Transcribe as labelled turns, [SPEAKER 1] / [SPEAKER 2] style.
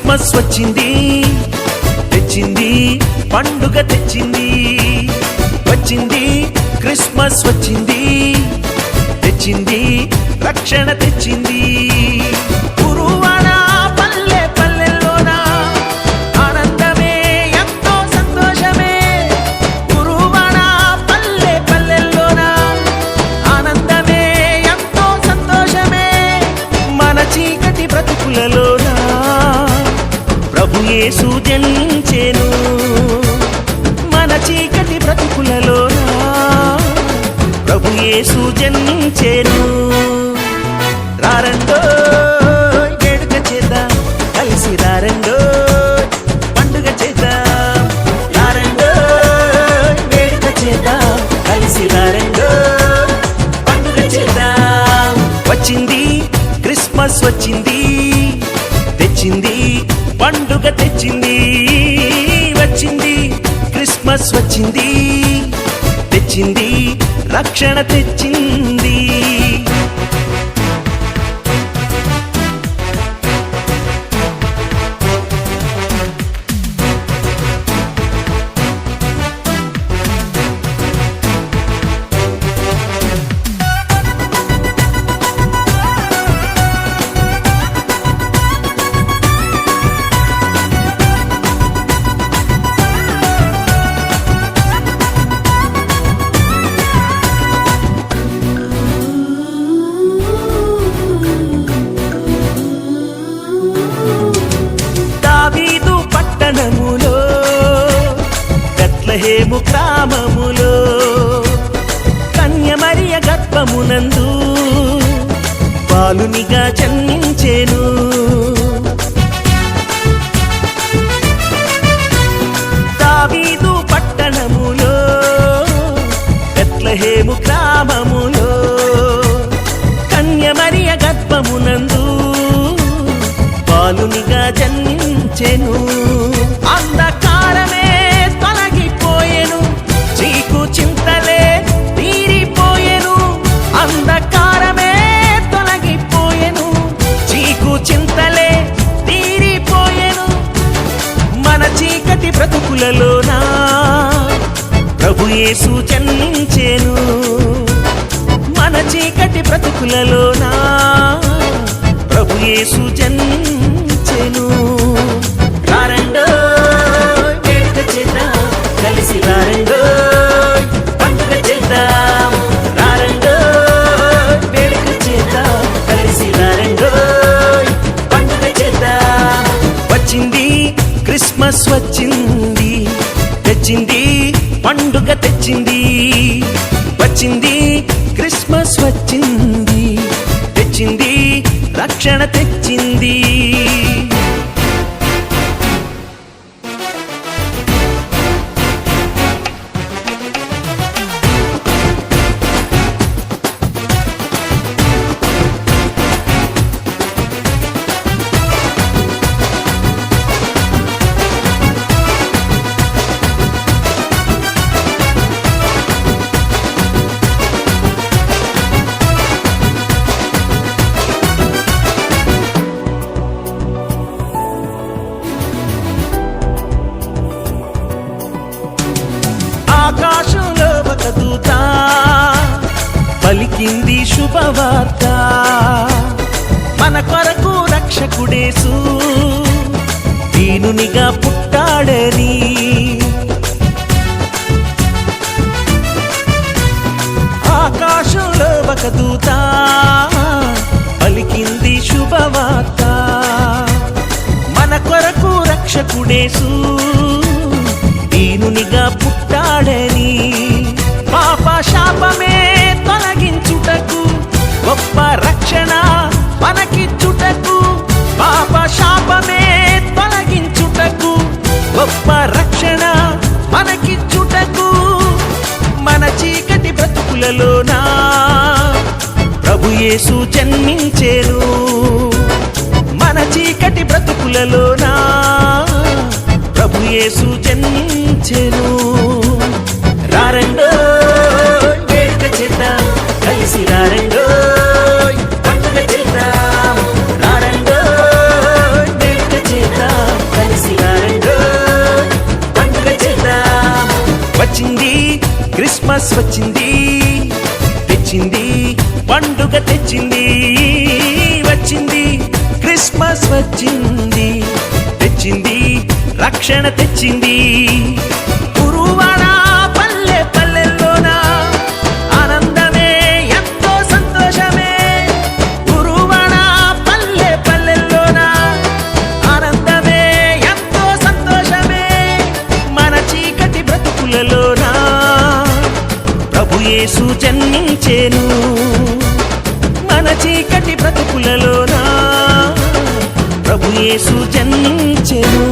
[SPEAKER 1] Christmas వచ్చింది తెచ్చింది పండుగ తెచ్చింది వచ్చింది క్రిస్మస్ వచ్చింది తెచ్చింది రక్షణ తెచ్చింది గురువాడ పల్లె పల్లెల్లోన ఆనందమే ఎంతో సంతోషమే గురువాడ పల్లె పల్లెల్లోన ఆనందమే ఎంతో సంతోషమే మన చీకటి బ్రతుకులలోన ప్రభు యేసు జనించెను మన చీకటి బ్రతుకులలోన ప్రభు యేసు జనించెను రారండో వేడుక చేద్దాం కలిసి రారండో పండుగ చేద్దాం రారండో వేడుక చేద్దాం కలిసి రారండో పండుగ చేద్దాం వచ్చింది క్రిస్మస్ వచ్చింది తెచ్చింది పండుగ తెచ్చింది వచ్చింది క్రిస్మస్ వచ్చింది తెచ్చింది రక్షణ తెచ్చింది బెత్లెహేము గ్రామములో కన్య మరియ గర్భమునందు బాలునిగా జన్మించెను దావీదు పట్టణములో బెత్లెహేము గ్రామములో కన్య మరియ గర్భమునందు బాలునిగా జన్మించెను అంధకారమే తొలగిపోయెను చీకు చింతలే తీరిపోయెను అంధకారమే తొలగిపోయెను చీకు చింతలే తీరిపోయెను మన చీకటి బ్రతుకులలోన ప్రభు యేసు జన్మించెను మన చీకటి బ్రతుకులలోన ప్రభు యేసు జన్మించెను రారండో వేడుక చేద్దాం కలిసి రారండో పండుగ చేద్దాం రారండో వేడుక చేద్దాం కలిసి రారండో పండుగ చేద్దాం వచ్చింది క్రిస్మస్ వచ్చింది తెచ్చింది పండుగ తెచ్చింది వచ్చింది క్రిస్మస్ వచ్చింది తెచ్చింది రక్షణ తెచ్చింది ఆకాశంలో ఒక దూత పలికింది శుభవార్త మన కొరకు రక్షకుడేసు దీనునిగా పుట్టాడని ఆకాశంలో ఒక దూత పలికింది శుభవార్త మన కొరకు రక్షకుడేసు దీనునిగా పుట్టాడని పాప శాపమే తొలగించుటకు గొప్ప రక్షణ మనకిచ్చుటకు పాప శాపమే తొలగించుటకు గొప్ప రక్షణ మనకిచ్చుటకు మన చీకటి బ్రతుకులలోన ప్రభు యేసు జన్మించెను మన చీకటి బ్రతుకులలోన ప్రభు యేసు జన్మించెను రారండో వేడుక చేద్దాం కలిసి రారండో పండుగ చేద్దాం రారండో వేడుక చేద్దాం క్రిస్మస్ వచ్చింది తెచ్చింది పండుగ తెచ్చింది వచ్చింది క్రిస్మస్ వచ్చింది తెచ్చింది రక్షణ తెచ్చింది గురువాడ పల్లె పల్లెల్లోన ఆనందమే ఎంతో సంతోషమే గురువాడ పల్లె పల్లెల్లోన ఆనందమే ఎంతో సంతోషమే మన చీకటి బ్రతుకులలోన ప్రభు యేసు జన్మించెను మన చీకటి బ్రతుకులలోన ప్రభు యేసు జన్మించెను